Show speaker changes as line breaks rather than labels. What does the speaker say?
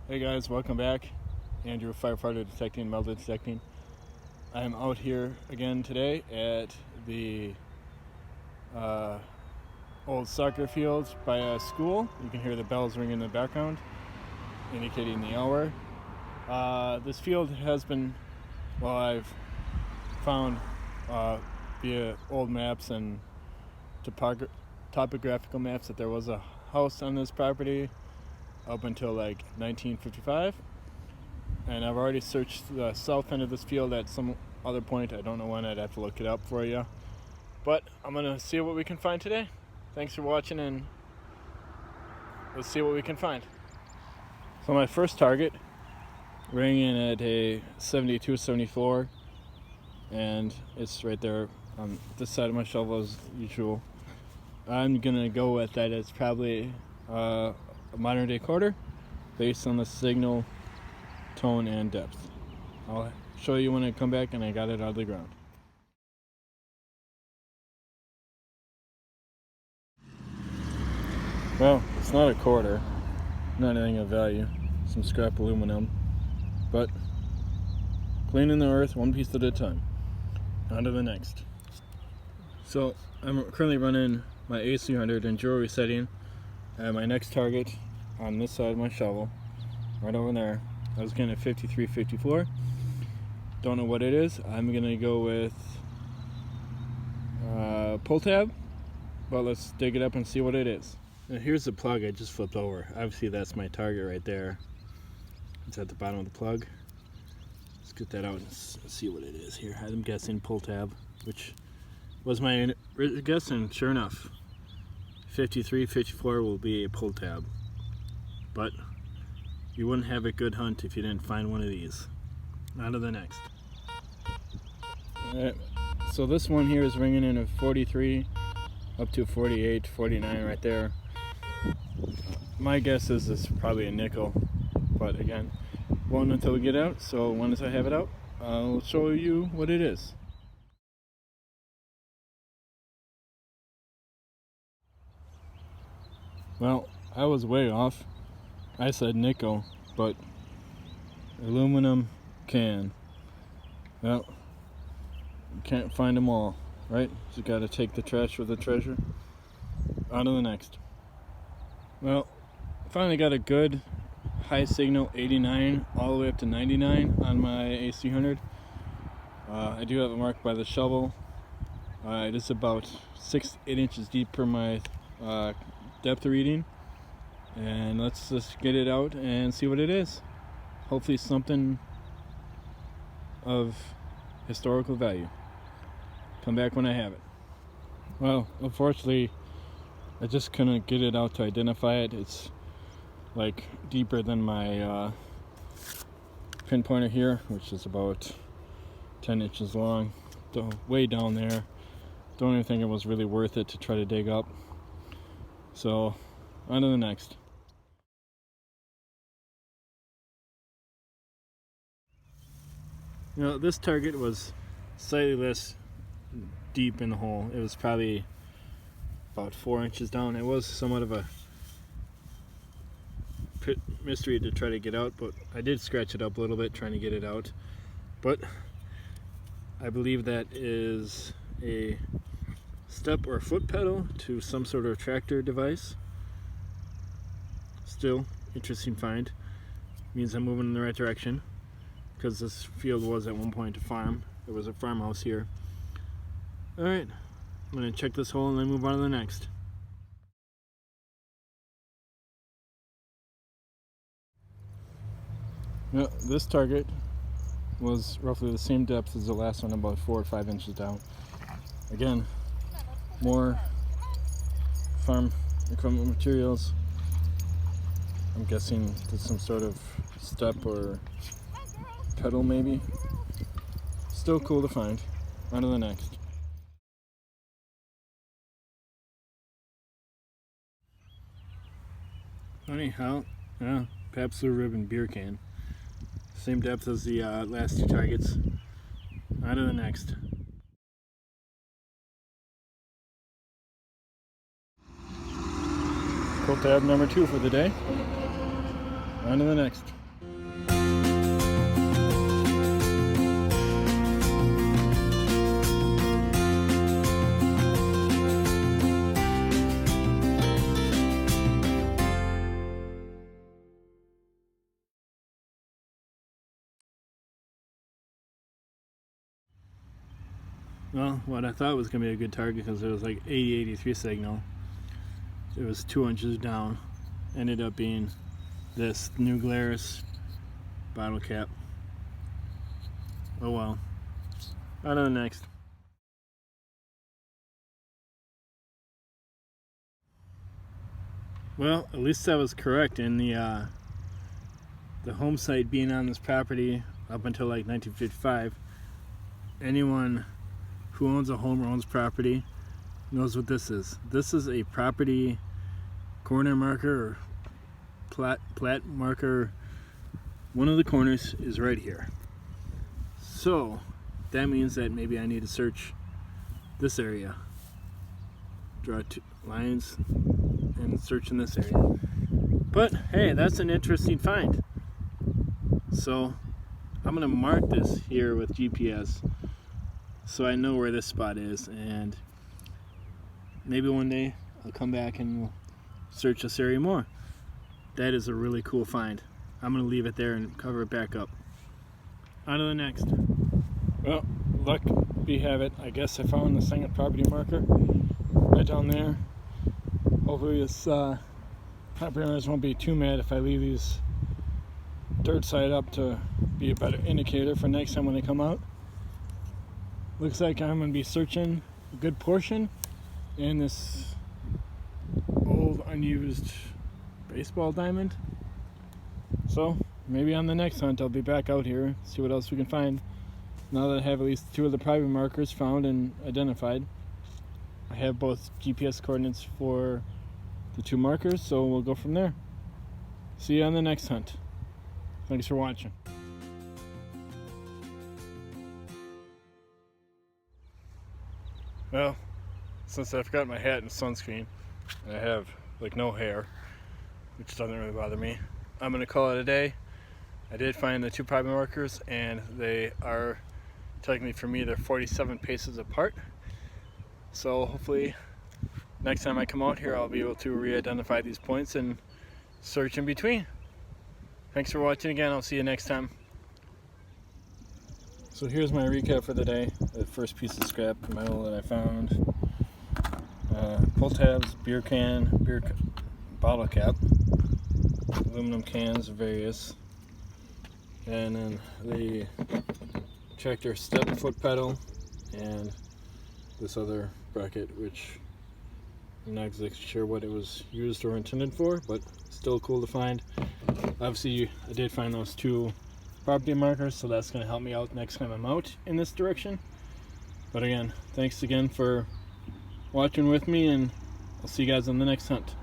Hey guys, welcome back. Andrew, firefighter detecting, metal detecting. I'm out here again today at the old soccer field by a school. You can hear the bells ringing in the background, indicating the hour. This field has been, I've found via old maps and topographical maps that there was a house on this property up until like 1955. And I've already searched the south end of this field at some other point. I don't know when. I'd have to look it up for you. But I'm going to see what we can find today. Thanks for watching, and let's see what we can find. So my first target rang in at a 72-74, and it's right there on this side of my shovel as usual. I'm going to go with that it's probably a modern day quarter based on the signal, tone, and depth. I'll show you when I come back and I got it out of the ground. Well, it's not a quarter, not anything of value, some scrap aluminum, but cleaning the earth one piece at a time. On to the next. So I'm currently running my A300 in jewelry setting at my next target on this side of my shovel, right over there. I was getting a 53-54. Don't know what it is. I'm gonna go with pull tab, but let's dig it up and see what it is. Now here's the plug I just flipped over. Obviously that's my target right there. It's at the bottom of the plug. Let's get that out and see what it is here. I'm guessing pull tab, which was my guess, and sure enough, 53-54 will be a pull tab. But you wouldn't have a good hunt if you didn't find one of these. On to the next. Alright, so this one here is ringing in a 43 up to 48, 49 right there. My guess is this is probably a nickel, but again, won't until we get out. So once I have it out, I'll show you what it is. Well, I was way off. I said nickel, but aluminum can. Well, you can't find them all, right? You gotta take the trash with the treasure. On to the next. Well, finally got a good high signal 89 all the way up to 99 on my A300. I do have it marked by the shovel. It is about 6-8 inches deep per my depth reading, and let's just get it out and see what it is. Hopefully something of historical value. Come back when I have it. Well, unfortunately I just couldn't get it out to identify it. It's like deeper than my pinpointer here, which is about 10 inches long, way down there. Don't even think it was really worth it to try to dig up. So on to the next. You know, this target was slightly less deep in the hole. It was probably about 4 inches down. It was somewhat of a mystery to try to get out, but I did scratch it up a little bit trying to get it out. But I believe that is a step or foot pedal to some sort of tractor device. Still, interesting find. Means I'm moving in the right direction, because this field was at one point a farm. There was a farmhouse here. Alright, I'm going to check this hole and then move on to the next. Well, this target was roughly the same depth as the last one, about 4 or 5 inches down. Again, more farm equipment materials. I'm guessing there's some sort of step or pedal maybe. Still cool to find. On to the next. Anyhow, yeah, Pabst Blue Ribbon beer can. Same depth as the last two targets. On to the next. Pull tab number 2 for the day. On to the next. Well, what I thought was going to be a good target, because it was like 80-83 signal, it was 2 inches down, ended up being this New Glarus bottle cap. Oh well. On to the next. Well, at least I was correct in the home site being on this property up until like 1955. Anyone who owns a home or owns property knows what this is. This is a property corner marker or plat marker. One of the corners is right here. So that means that maybe I need to search this area. Draw 2 lines and search in this area. But hey, that's an interesting find. So I'm gonna mark this here with GPS so I know where this spot is, and maybe one day I'll come back and we'll search this area more. That is a really cool find. I'm gonna leave it there and cover it back up. On to the next. Well, luck be have it. I guess I found the second property marker right down there. Hopefully this property owners won't be too mad if I leave these dirt side up to be a better indicator for next time when they come out. Looks like I'm going to be searching a good portion in this old unused baseball diamond. So maybe on the next hunt I'll be back out here, see what else we can find. Now that I have at least 2 of the private markers found and identified, I have both GPS coordinates for the 2 markers, so we'll go from there. See you on the next hunt. Thanks for watching. Well, since I forgot my hat and sunscreen, and I have like no hair, which doesn't really bother me, I'm gonna call it a day. I did find the 2 private markers, and they are technically, for me, they're 47 paces apart. So hopefully next time I come out here I'll be able to re-identify these points and search in between. Thanks for watching again. I'll see you next time. So here's my recap for the day. The first piece of scrap metal that I found. Pull tabs, beer bottle cap, aluminum cans, various, and then the tractor step foot pedal, and this other bracket, which I'm not exactly sure what it was used or intended for, but still cool to find. Obviously I did find those 2 property markers, so that's going to help me out next time I'm out in this direction. But again, thanks again for watching with me, and I'll see you guys on the next hunt.